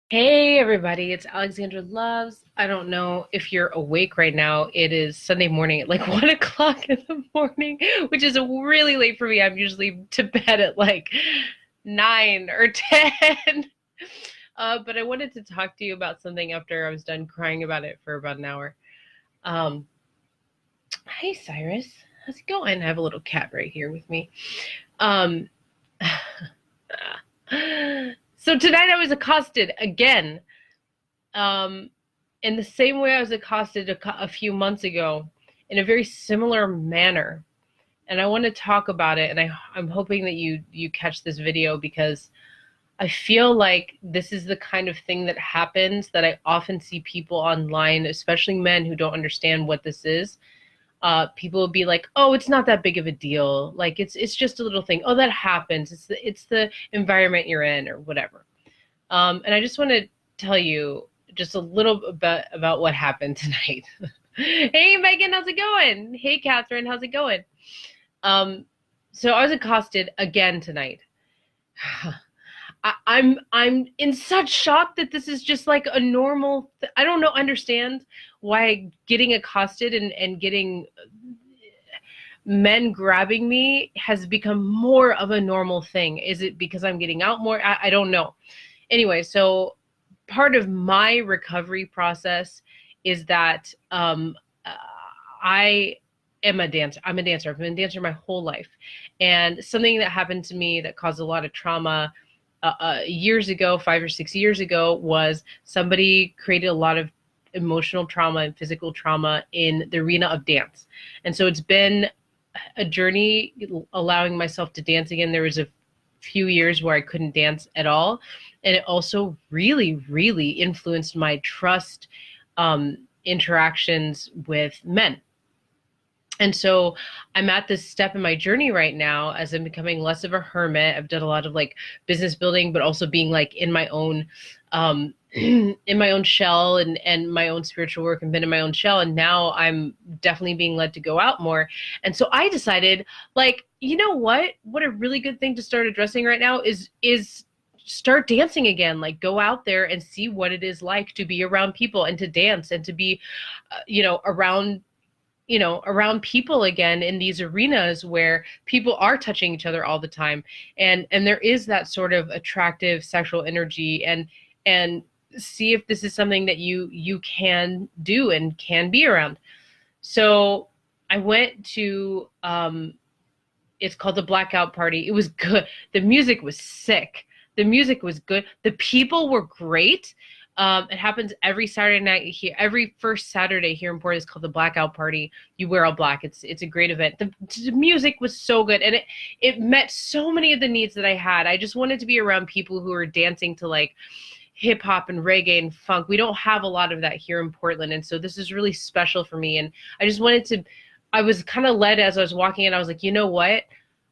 Hey everybody, it's Alexandra Loves. I don't know if you're awake right now. It is Sunday morning at like 1 o'clock in the morning, which is really late for me. I'm usually to bed at like 9 or 10. But I wanted to talk to you about something after I was done crying about it for about an hour. Um, Hey Cyrus, how's it going? I have a little cat right here with me. Um, so tonight I was accosted again. Um, in the same way I was accosted a few months ago in a very similar manner. And I want to talk about it. And I'm hoping that you catch this video because I feel like this is the kind of thing that happens that I often see people online, especially men who don't understand what this is. People will be like, "Oh, it's not that big of a deal. Like it's just a little thing. Oh, that happens. It's the environment you're in or whatever." And I just want to tell you just a little bit about what happened tonight. Hey, Megan, how's it going? Hey, Catherine, how's it going? Um, so I was accosted again tonight. I'm in such shock that this is just like a normal. I don't know, understand why getting accosted and getting men grabbing me has become more of a normal thing. Is it because I'm getting out more? I don't know. Anyway, so part of my recovery process is that I am a dancer. I'm a dancer. I've been a dancer my whole life. And something that happened to me that caused a lot of trauma years ago, 5 or 6 years ago, was somebody created a lot of emotional trauma and physical trauma in the arena of dance. And so it's been a journey allowing myself to dance again. There was a few years where I couldn't dance at all. And it also really, really influenced my trust interactions with men. And so I'm at this step in my journey right now as I'm becoming less of a hermit. I've done a lot of like business building, but also being like in my own in my own shell and my own spiritual work and been in my own shell. And now I'm definitely being led to go out more. And so I decided, like, you know what a really good thing to start addressing right now is start dancing again. Like, go out there and see what it is like to be around people and to dance and to be around people again in these arenas where people are touching each other all the time, and there is that sort of attractive sexual energy, and see if this is something that you can do and can be around. So I went to it's called the Blackout Party. It was good. The music was sick. The music was good. The people were great. It happens every Saturday night here. Every first Saturday here in Portland is called the Blackout Party. You wear all black. It's a great event. The music was so good, and it met so many of the needs that I had. I just wanted to be around people who were dancing to like hip hop and reggae and funk. We don't have a lot of that here in Portland, and so this is really special for me. And I just wanted to. I was kind of led as I was walking in. I was like, you know what?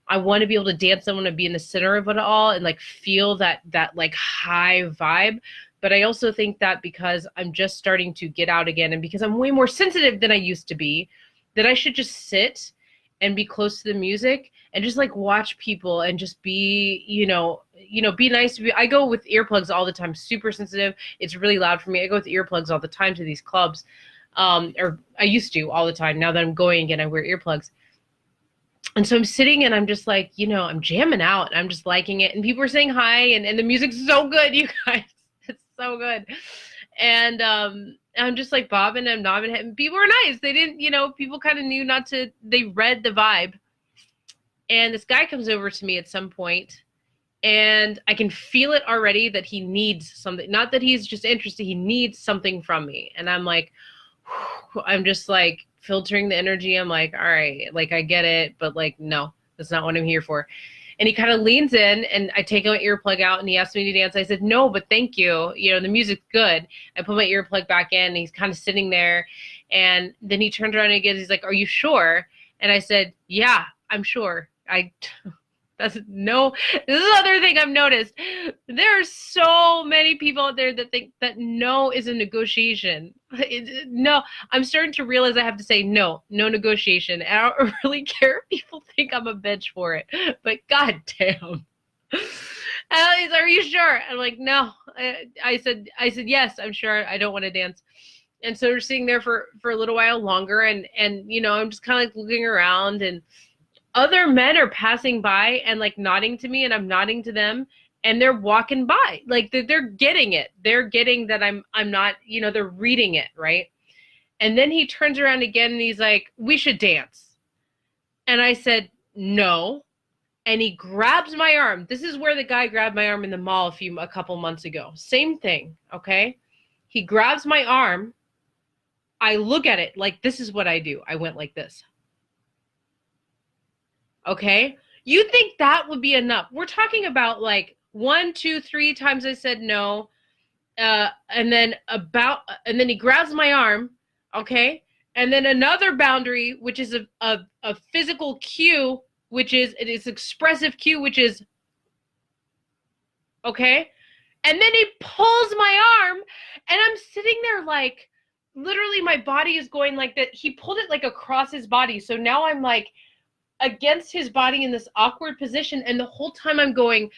I want to be able to dance. I want to be in the center of it all and like feel that like high vibe. But I also think that because I'm just starting to get out again and because I'm way more sensitive than I used to be, that I should just sit and be close to the music and just like watch people and just be, be nice to be. I go with earplugs all the time, super sensitive. It's really loud for me. I go with earplugs all the time to these clubs. Or I used to all the time. Now that I'm going again, I wear earplugs. And so I'm sitting and I'm just like, I'm jamming out and I'm just liking it. And people are saying hi and the music's so good, you guys. It's so good. And I'm just like bobbing and nobbing. And people were nice. They didn't, people kind of knew not to, they read the vibe. And this guy comes over to me at some point and I can feel it already that he needs something. Not that he's just interested, he needs something from me. And I'm like, I'm just like filtering the energy. I'm like, all right, like I get it, but like, no, that's not what I'm here for. And he kind of leans in and I take my earplug out and he asked me to dance. I said, no, but thank you. The music's good. I put my earplug back in and he's kind of sitting there. And then he turned around and he's like, are you sure? And I said, yeah, I'm sure. This is another thing I've noticed. There are so many people out there that think that no is a negotiation. No, I'm starting to realize I have to say no negotiation. I don't really care if people think I'm a bitch for it, but god damn. And he's, are you sure? I'm like, no. I said, yes, I'm sure. I don't want to dance. And so we're sitting there for a little while longer, and you know, I'm just kind of like looking around, and other men are passing by and like nodding to me, and I'm nodding to them, and they're walking by, like they're getting it. They're getting that I'm not, you know, they're reading it, right? And then he turns around again and he's like, we should dance. And I said, no. And he grabs my arm. This is where the guy grabbed my arm in the mall a couple months ago. Same thing, okay? He grabs my arm. I look at it like, this is what I do. I went like this. Okay? You think that would be enough? We're talking about like 1, 2, 3 times I said no. And then he grabs my arm, okay? And then another boundary, which is a physical cue, which is, it is expressive cue, which is, okay? And then he pulls my arm, and I'm sitting there like, literally my body is going like that. He pulled it like across his body. So now I'm like against his body in this awkward position. And the whole time I'm going,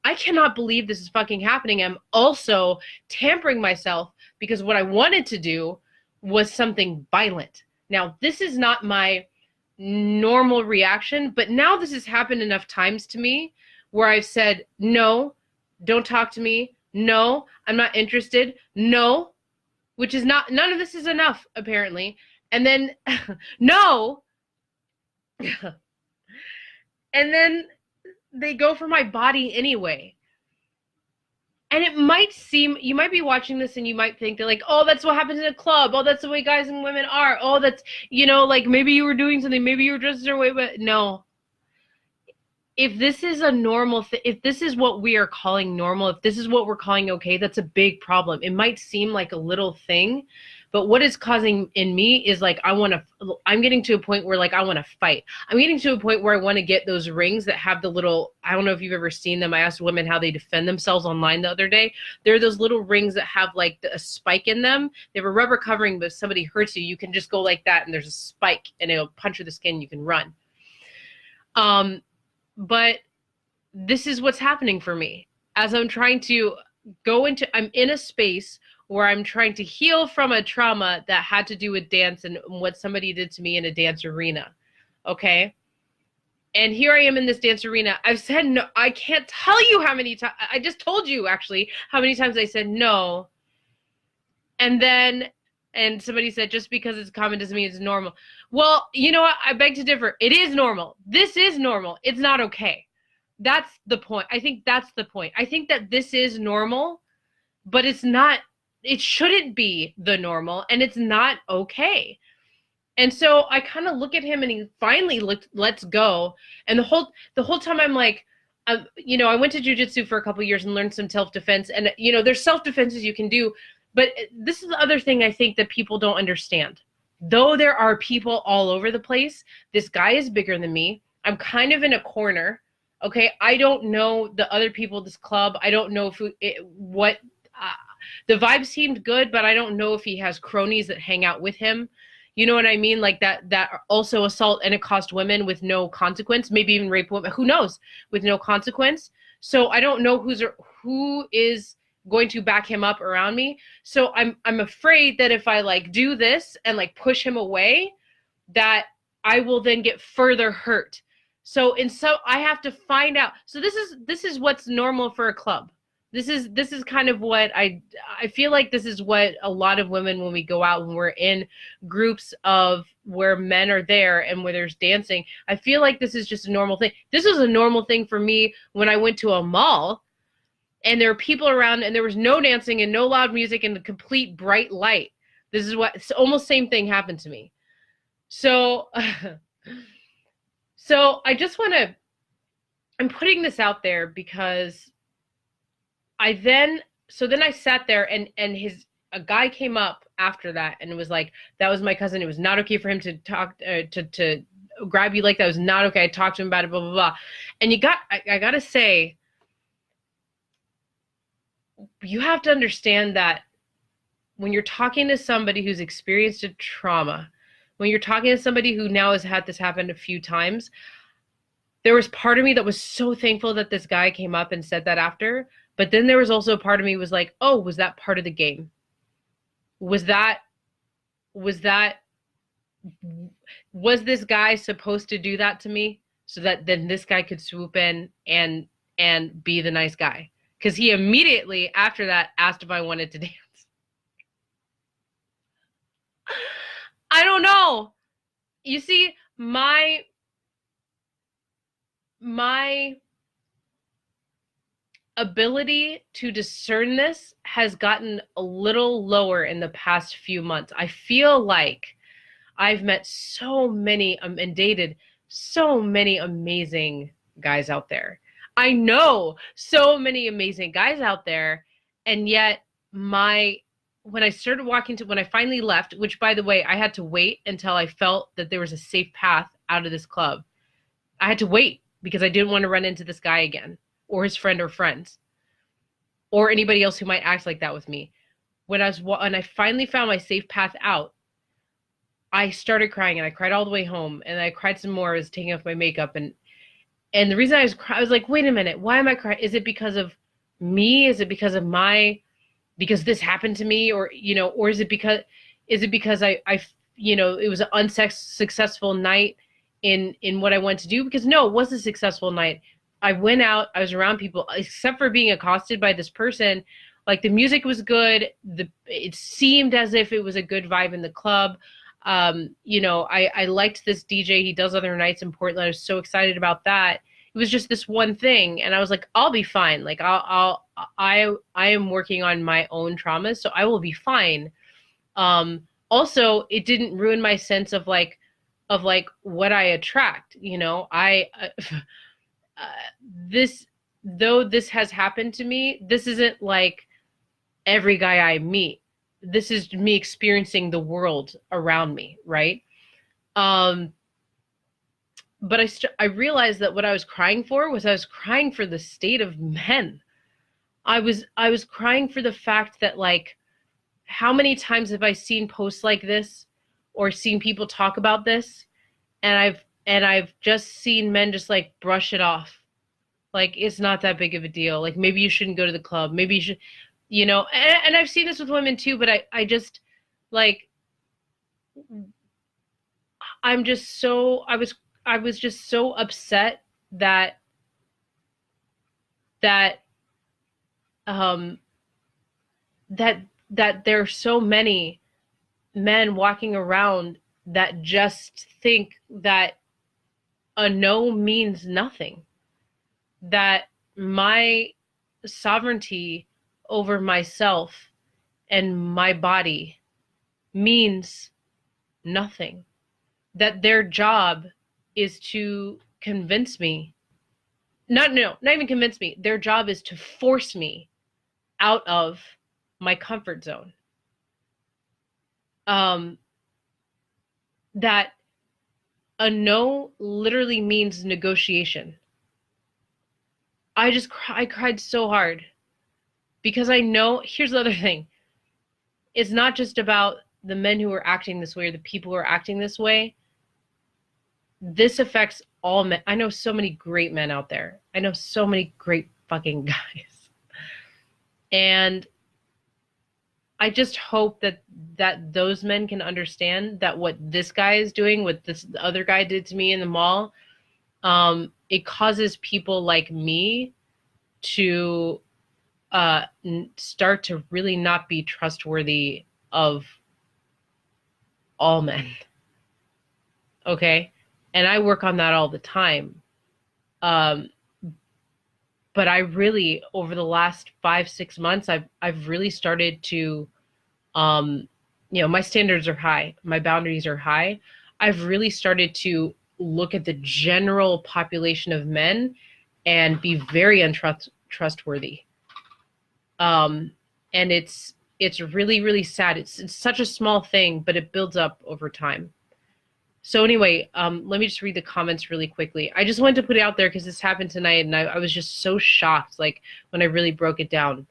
I cannot believe this is fucking happening. I'm also tampering myself because what I wanted to do was something violent. Now, this is not my normal reaction, but now this has happened enough times to me where I've said, no, don't talk to me. No, I'm not interested. No, which is not, none of this is enough, apparently. And then, no. And then they go for my body anyway. And it might seem, you might be watching this and you might think they're like, oh, that's what happens in a club. Oh, that's the way guys and women are. Oh, that's, you know, like maybe you were doing something, maybe you were dressed a certain way, but no. If this is a normal thing, if this is what we are calling normal, if this is what we're calling okay, that's a big problem. It might seem like a little thing, but what it's causing in me is like, I'm getting to a point where like, I want to fight. I'm getting to a point where I want to get those rings that have the little, I don't know if you've ever seen them. I asked women how they defend themselves online the other day. There are those little rings that have like a spike in them. They have a rubber covering, but if somebody hurts you, you can just go like that and there's a spike and it'll punch through the skin. You can run. But this is what's happening for me as I'm trying to I'm in a space where I'm trying to heal from a trauma that had to do with dance and what somebody did to me in a dance arena. Okay. And here I am in this dance arena. I've said no. I can't tell you how many times. I just told you actually how many times I said no. And somebody said, just because it's common doesn't mean it's normal. Well, you know what? I beg to differ. It is normal. This is normal. It's not okay. That's the point. I think that's the point. I think that this is normal, but it's not, it shouldn't be the normal, and it's not okay. And so I kind of look at him and he finally lets go. And the whole time I'm like, you know, I went to jujitsu for a couple of years and learned some self-defense, and you know, there's self-defenses you can do. But this is the other thing I think that people don't understand. Though there are people all over the place, this guy is bigger than me. I'm kind of in a corner. Okay, I don't know the other people at this club. I don't know the vibe seemed good, but I don't know if he has cronies that hang out with him. You know what I mean? Like that also assault and accost women with no consequence, maybe even rape women. Who knows? With no consequence. So I don't know who is going to back him up around me. So I'm afraid that if I like do this and like push him away, that I will then get further hurt. So I have to find out. So this is what's normal for a club. This is kind of what I feel like this is what a lot of women, when we go out, when we're in groups of where men are there and where there's dancing, I feel like this is just a normal thing. This was a normal thing for me when I went to a mall and there were people around and there was no dancing and no loud music and the complete bright light. This is what, it's almost same thing happened to me. So, so I just want to, I'm putting this out there because then I sat there and a guy came up after that and it was like, that was my cousin. It was not okay for him to talk, to grab you like that. It was not okay. I talked to him about it, blah, blah, blah. And I got to say, you have to understand that when you're talking to somebody who's experienced a trauma, when you're talking to somebody who now has had this happen a few times, there was part of me that was so thankful that this guy came up and said that after. But then there was also a part of me was like, oh, was that part of the game? Was that was that was this guy supposed to do that to me so that then this guy could swoop in and be the nice guy? Because he immediately after that asked if I wanted to dance. I don't know. You see, my ability to discern this has gotten a little lower in the past few months. I feel like I've met so many and dated so many amazing guys out there. I know so many amazing guys out there, and yet when I finally left, which by the way, I had to wait until I felt that there was a safe path out of this club. I had to wait because I didn't want to run into this guy again, or his friend or friends, or anybody else who might act like that with me. When I finally found my safe path out, I started crying, and I cried all the way home, and I cried some more. I was taking off my makeup, and the reason I was crying, I was like, wait a minute, why am I crying? Is it because of me? Is it because of because this happened to me, or or is it because I it was an unsuccessful night in what I wanted to do? Because no, it was a successful night. I went out, I was around people, except for being accosted by this person. Like, the music was good. It seemed as if it was a good vibe in the club. I liked this DJ. He does other nights in Portland. I was so excited about that. It was just this one thing, and I was like, I'll be fine. Like, I am working on my own traumas, so I will be fine. Also, it didn't ruin my sense of what I attract. This has happened to me, this isn't like every guy I meet. This is me experiencing the world around me, right? But I realized that what I was crying for was I was crying for the state of men. I was crying for the fact that, like, how many times have I seen posts like this or seen people talk about this, and I've just seen men just like brush it off. Like, it's not that big of a deal. Like, maybe you shouldn't go to the club. Maybe you should, and I've seen this with women too, but I just, like, I was just so upset that there are so many men walking around that just think that a no means nothing. That my sovereignty over myself and my body means nothing. That their job is to convince me. Not even convince me. Their job is to force me out of my comfort zone. That a no literally means negotiation. I cried so hard because I know, here's the other thing. It's not just about the men who are acting this way or the people who are acting this way. This affects all men. I know so many great men out there. I know so many great fucking guys. And I just hope that those men can understand that what this guy is doing, what this other guy did to me in the mall, it causes people like me to start to really not be trustworthy of all men. Okay? And I work on that all the time. But I really, over the last 5-6 months, I've really started to, my standards are high. My boundaries are high. I've really started to look at the general population of men and be very untrustworthy. And it's really, really sad. It's such a small thing, but it builds up over time. So anyway, let me just read the comments really quickly. I just wanted to put it out there because this happened tonight, and I was just so shocked, like, when I really broke it down.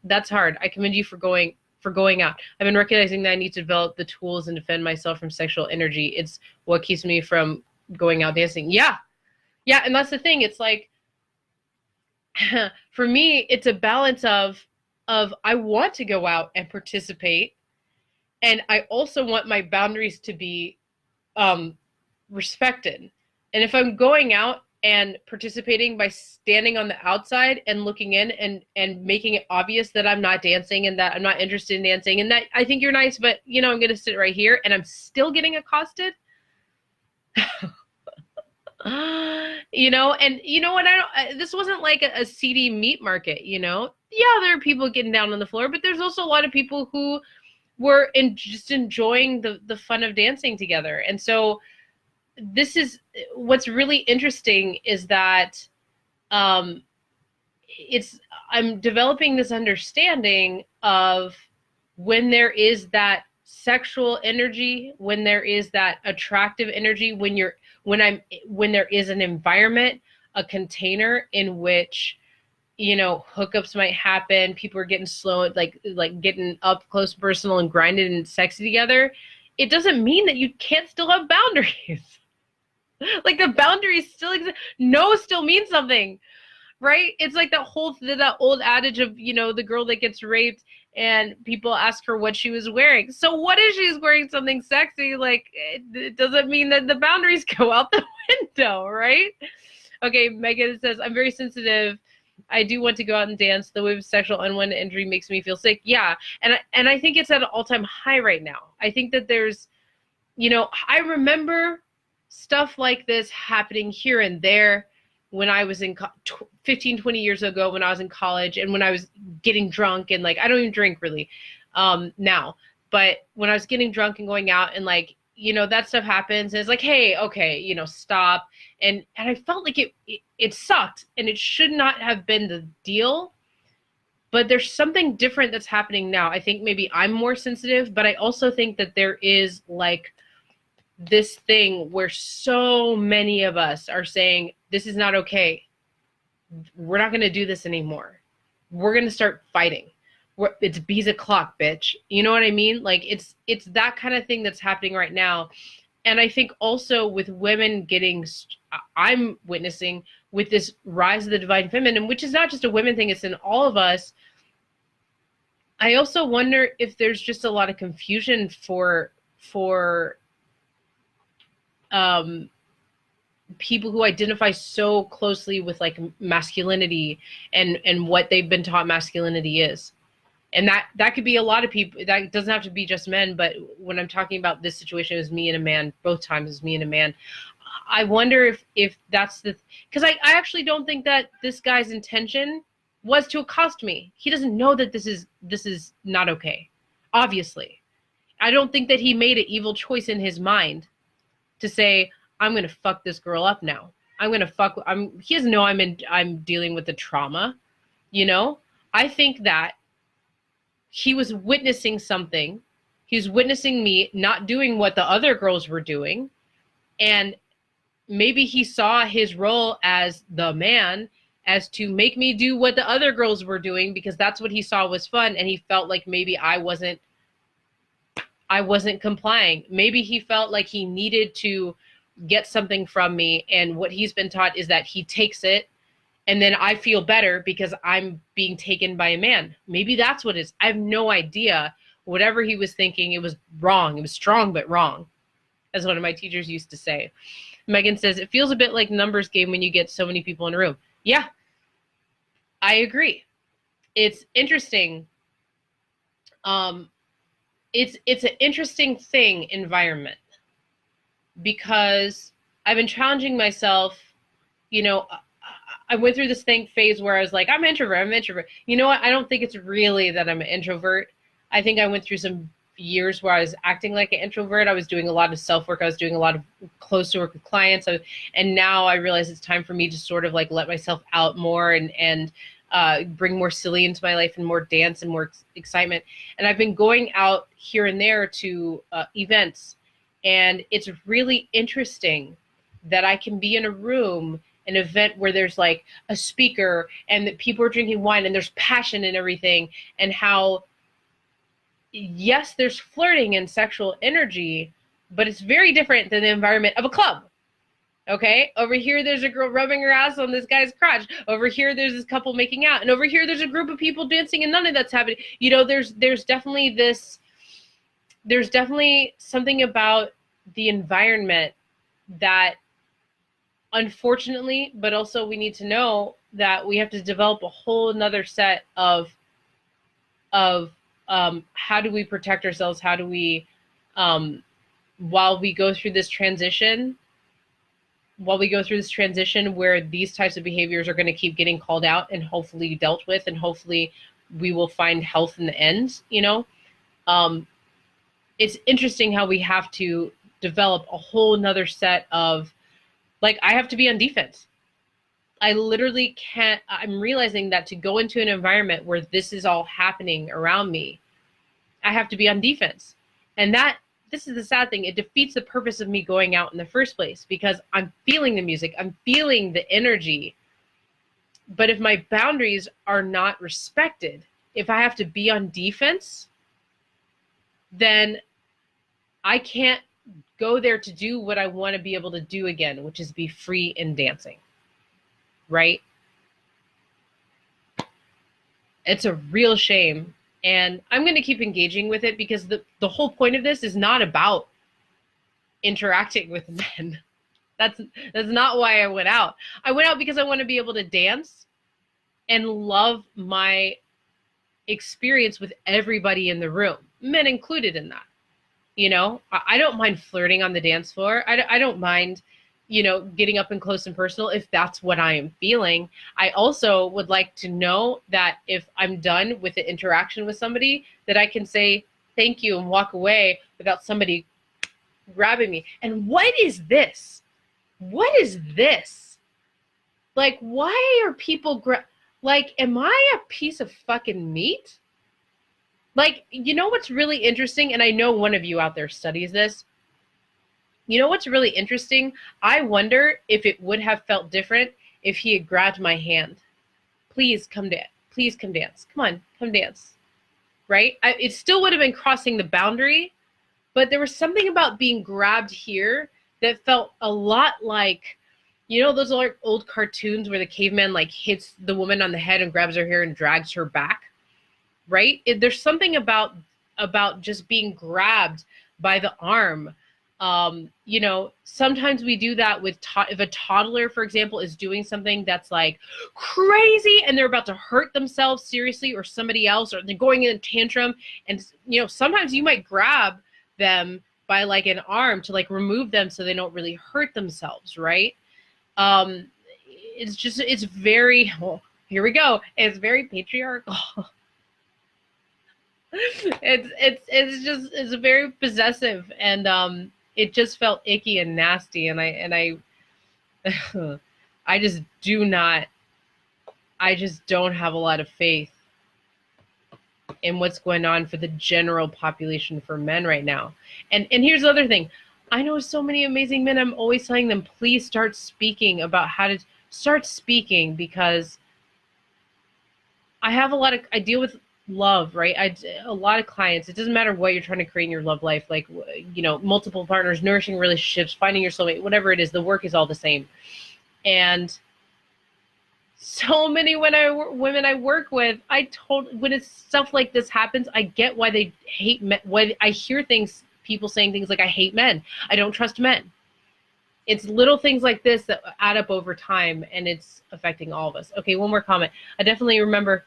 That's hard. I commend you for going out. I've been recognizing that I need to develop the tools and defend myself from sexual energy. It's what keeps me from going out dancing. Yeah, Yeah, and that's the thing. It's like for me, it's a balance of I want to go out and participate, and I also want my boundaries to be um, respected. And if I'm going out and participating by standing on the outside and looking in and making it obvious that I'm not dancing and that I'm not interested in dancing and that I think you're nice, but you know I'm going to sit right here and I'm still getting accosted. You know, and you know what? This wasn't like a seedy meat market. You know, yeah, there are people getting down on the floor, but there's also a lot of people who were just enjoying the fun of dancing together. And so this is what's really interesting is that um, it's I'm developing this understanding of when there is that sexual energy, when there is that attractive energy, when there is an environment, a container in which hookups might happen, people are getting slow, like getting up close, personal, and grinded and sexy together. It doesn't mean that you can't still have boundaries. Like the boundaries still exist. No still means something, right? It's like that old adage of the girl that gets raped and people ask her what she was wearing. So what if she's wearing something sexy? Like it doesn't mean that the boundaries go out the window, right? Okay, Megan says, I'm very sensitive. I do want to go out and dance. The wave of sexual unwanted injury makes me feel sick. Yeah, and I think it's at an all-time high right now. I think that there's, I remember stuff like this happening here and there when I was in 15, 20 years ago when I was in college and when I was getting drunk and like, I don't even drink really now, but when I was getting drunk and going out and like, that stuff happens and it's like, hey, okay, stop. And I felt like it sucked and it should not have been the deal, but there's something different that's happening now. I think maybe I'm more sensitive, but I also think that there is like this thing where so many of us are saying, this is not okay. We're not going to do this anymore. We're going to start fighting. It's bees o'clock, bitch. You know what I mean? Like it's that kind of thing that's happening right now. And I think also with women I'm witnessing with this rise of the divine feminine, which is not just a women thing, it's in all of us. I also wonder if there's just a lot of confusion for people who identify so closely with like masculinity and what they've been taught masculinity is. And that could be a lot of people. That doesn't have to be just men, but when I'm talking about this situation, it was me and a man. Both times it was me and a man. I wonder if that's because I actually don't think that this guy's intention was to accost me. He doesn't know that this is not okay. Obviously. I don't think that he made an evil choice in his mind to say, I'm going to fuck this girl up now. He doesn't know I'm dealing with the trauma, I think that he was witnessing something. He was witnessing me not doing what the other girls were doing. And maybe he saw his role as the man as to make me do what the other girls were doing because that's what he saw was fun. And he felt like maybe I wasn't complying. Maybe he felt like he needed to get something from me. And what he's been taught is that he takes it and then I feel better because I'm being taken by a man. Maybe that's what it is. I have no idea. Whatever he was thinking, it was wrong. It was strong, but wrong, as one of my teachers used to say. Megan says, it feels a bit like numbers game when you get so many people in a room. Yeah, I agree. It's interesting. It's an interesting thing, environment, because I've been challenging myself. I went through this phase where I was like, I'm introvert. You know what? I don't think it's really that I'm an introvert. I think I went through some years where I was acting like an introvert. I was doing a lot of self-work. I was doing a lot of close work with clients. And now I realize it's time for me to sort of like let myself out more and bring more silly into my life and more dance and more excitement. And I've been going out here and there to events. And it's really interesting that I can be in a room, an event where there's like a speaker and that people are drinking wine and there's passion and everything, and how, yes, there's flirting and sexual energy, but it's very different than the environment of a club. Okay, over here there's a girl rubbing her ass on this guy's crotch. Over here there's this couple making out, and over here there's a group of people dancing, and none of that's happening. You know, there's definitely this. There's definitely something about the environment that, unfortunately, but also we need to know that we have to develop a whole another set of how do we protect ourselves? How do we, while we go through this transition, where these types of behaviors are going to keep getting called out and hopefully dealt with, and hopefully we will find health in the end, you know. It's interesting how we have to develop a whole nother set of, like, I have to be on defense. I literally can't. I'm realizing that to go into an environment where this is all happening around me, I have to be on defense. And this is the sad thing. It defeats the purpose of me going out in the first place, because I'm feeling the music, I'm feeling the energy. But if my boundaries are not respected, if I have to be on defense, then I can't go there to do what I want to be able to do again, which is be free in dancing. Right? It's a real shame. And I'm going to keep engaging with it, because the whole point of this is not about interacting with men. That's not why I went out. I went out because I want to be able to dance and love my experience with everybody in the room, men included in that. You know, I don't mind flirting on the dance floor. I don't mind, you know, getting up and close and personal if that's what I am feeling. I also would like to know that if I'm done with the interaction with somebody, that I can say thank you and walk away without somebody grabbing me. And what is this? What is this? Like, why are people like, am I a piece of fucking meat? Like, you know what's really interesting? And I know one of you out there studies this. You know what's really interesting? I wonder if it would have felt different if he had grabbed my hand. Please come dance. Please come dance. Come on, come dance. Right? It still would have been crossing the boundary, but there was something about being grabbed here that felt a lot like, you know, those old cartoons where the caveman like hits the woman on the head and grabs her hair and drags her back. Right? There's something about just being grabbed by the arm. You know, sometimes we do that with if a toddler, for example, is doing something that's like crazy and they're about to hurt themselves seriously, or somebody else, or they're going in a tantrum. And, you know, sometimes you might grab them by like an arm to like remove them so they don't really hurt themselves. Right? It's very, well, here we go. It's very patriarchal. It's very possessive, and it just felt icky and nasty, and I I just don't have a lot of faith in what's going on for the general population for men right now. And here's the other thing. I know so many amazing men. I'm always telling them, please start speaking about how to start speaking, because I deal with love, right? A lot of clients, it doesn't matter what you're trying to create in your love life, like, you know, multiple partners, nourishing relationships, finding your soulmate, whatever it is, the work is all the same. And so many women I work with, when it's stuff like this happens, I get why they hate men. When I hear people saying things like, I hate men, I don't trust men. It's little things like this that add up over time, and it's affecting all of us. Okay, one more comment. I definitely remember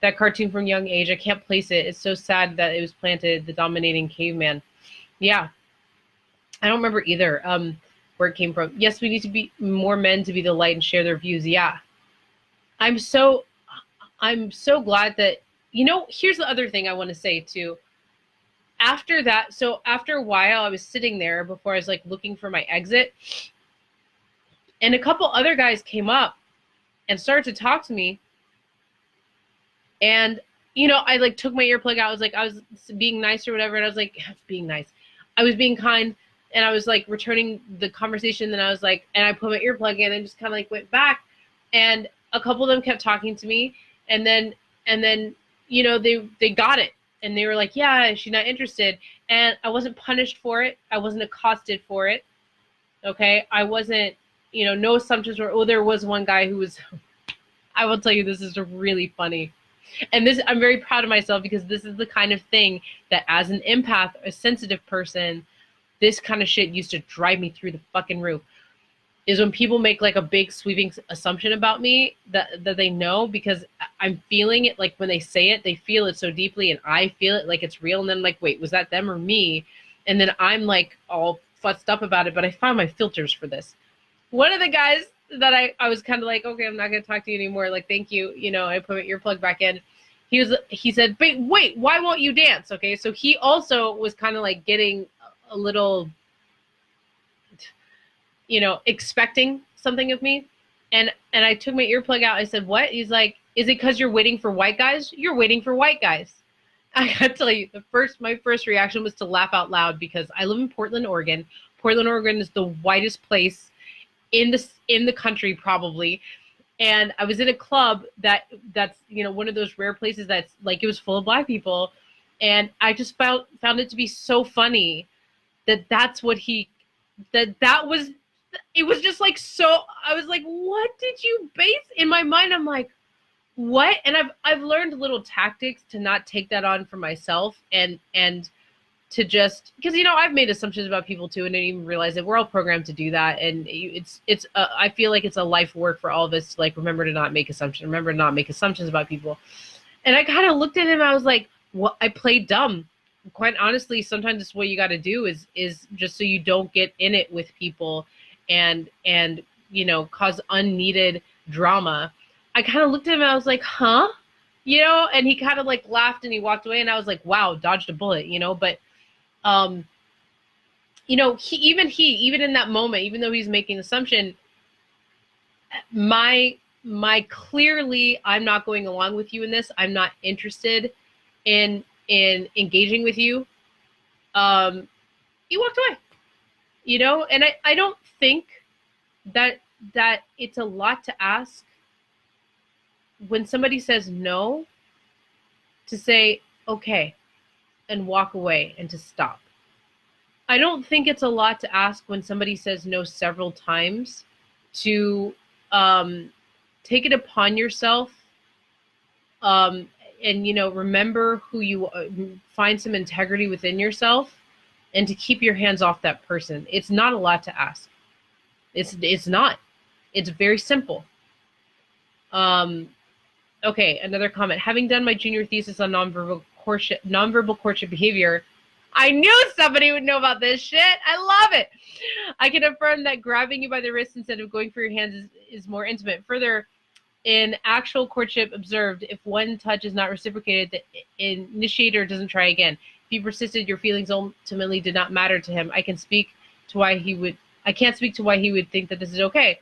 that cartoon from young age. I can't place it. It's so sad that it was planted, the dominating caveman. Yeah. I don't remember either where it came from. Yes, we need to be more men to be the light and share their views. Yeah. I'm so glad that, you know, here's the other thing I want to say too. After that, so after a while, I was sitting there before I was like looking for my exit, and a couple other guys came up and started to talk to me. And, you know, I like took my earplug out. I was being nice or whatever. And I was like, being nice. I was being kind, and I was like returning the conversation. Then I was like, and I put my earplug in and just kind of like went back. And a couple of them kept talking to me. And then, you know, they got it. And they were like, yeah, she's not interested. And I wasn't punished for it. I wasn't accosted for it. Okay. I wasn't, no assumptions were, oh, there was one guy who was, I will tell you, this is really funny. And this, I'm very proud of myself because this is the kind of thing that as an empath, a sensitive person, this kind of shit used to drive me through the fucking roof. Is when people make like a big sweeping assumption about me that they know, because I'm feeling it, like when they say it, they feel it so deeply and I feel it like it's real. And then like, wait, was that them or me? And then I'm like all fussed up about it, but I found my filters for this. One of the guys that I was kind of like, okay, I'm not going to talk to you anymore. Like, thank you. I put my earplug back in. He said, but wait, why won't you dance? Okay. So he also was kind of like getting a little, expecting something of me. And I took my earplug out. I said, what? He's like, is it because you're waiting for white guys? You're waiting for white guys. I gotta tell you, my first reaction was to laugh out loud because I live in Portland, Oregon. Portland, Oregon is the whitest place in the country, probably. And I was in a club that's one of those rare places that's like, it was full of black people. And I just found it to be so funny that's what that was. It was just like, so I was like, what did you base in my mind? I'm like, what? And I've learned little tactics to not take that on for myself and to just, because I've made assumptions about people too, and I didn't even realize that we're all programmed to do that. And it's I feel like it's a life work for all of us to like remember to not make assumptions about people. And I kind of looked at him, I was like, what? I played dumb. Quite honestly, sometimes it's what you got to do is just so you don't get in it with people and cause unneeded drama. I kind of looked at him and I was like, huh? And he kind of like laughed and he walked away and I was like, wow, dodged a bullet, but even in that moment, even though he's making an assumption, my clearly, I'm not going along with you in this. I'm not interested in engaging with you. He walked away, and I don't think that it's a lot to ask when somebody says no, to say, okay, and walk away and to stop. I don't think it's a lot to ask when somebody says no several times to take it upon yourself and, remember who you find some integrity within yourself and to keep your hands off that person. It's not a lot to ask. It's not. It's very simple. Okay, another comment. Having done my junior thesis on nonverbal courtship behavior, I knew somebody would know about this shit. I love it. I can affirm that grabbing you by the wrist instead of going for your hands is more intimate. Further, in actual courtship observed, if one touch is not reciprocated, the initiator doesn't try again. If he persisted, your feelings ultimately did not matter to him. I can't speak to why he would think that this is okay.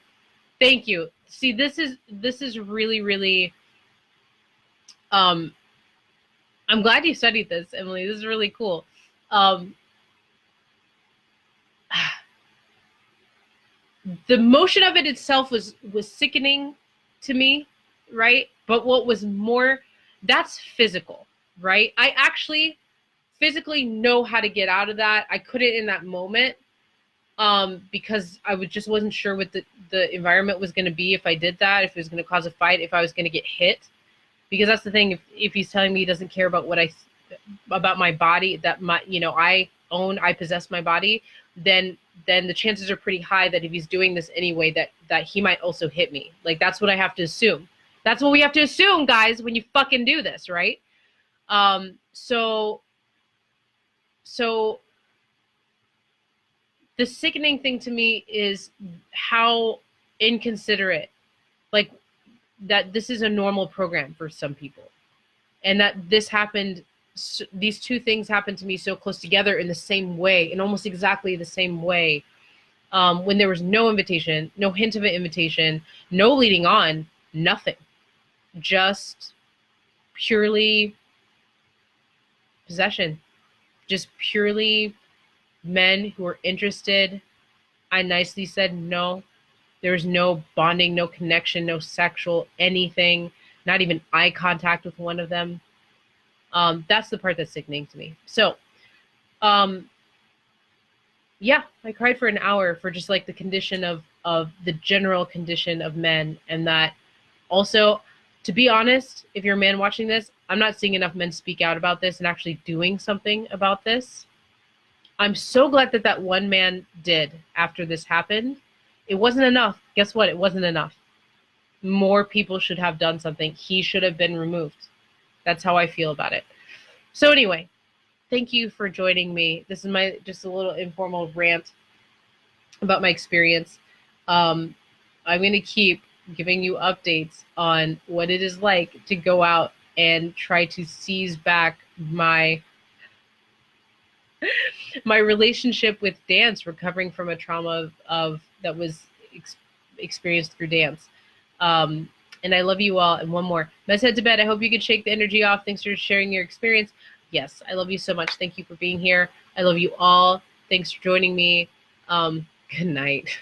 Thank you. See, this is really, really, I'm glad you studied this, Emily. This is really cool. The motion of it itself was sickening to me, right? But what was more, that's physical, right? I actually physically know how to get out of that. I couldn't in that moment because I wasn't sure what the environment was going to be if I did that, if it was going to cause a fight, if I was going to get hit. Because that's the thing, if he's telling me he doesn't care about about my body, that I possess my body, then the chances are pretty high that if he's doing this anyway, that he might also hit me. Like, that's what I have to assume. That's what we have to assume, guys, when you fucking do this, right? So the sickening thing to me is how inconsiderate, like, that this is a normal program for some people, and that these two things happened to me so close together in the same way, in almost exactly the same way, when there was no invitation, no hint of an invitation, no leading on, nothing, just purely possession, just purely men who were interested. I nicely said no. There was no bonding, no connection, no sexual anything, not even eye contact with one of them. That's the part that's sickening to me. So Yeah, I cried for an hour for just like the condition of the general condition of men, and that also, to be honest, if you're a man watching this, I'm not seeing enough men speak out about this and actually doing something about this. I'm so glad that that one man did after this happened. It wasn't enough. Guess what? It wasn't enough. More people should have done something. He should have been removed. That's how I feel about it. So anyway, thank you for joining me. This is my just a little informal rant about my experience. Um, I'm going to keep giving you updates on what it is like to go out and try to seize back my relationship with dance, recovering from a trauma of that was experienced through dance. And I love you all. And one more, let's head to bed. I hope you can shake the energy off. Thanks for sharing your experience. Yes, I love you so much. Thank you for being here. I love you all. Thanks for joining me. Good night.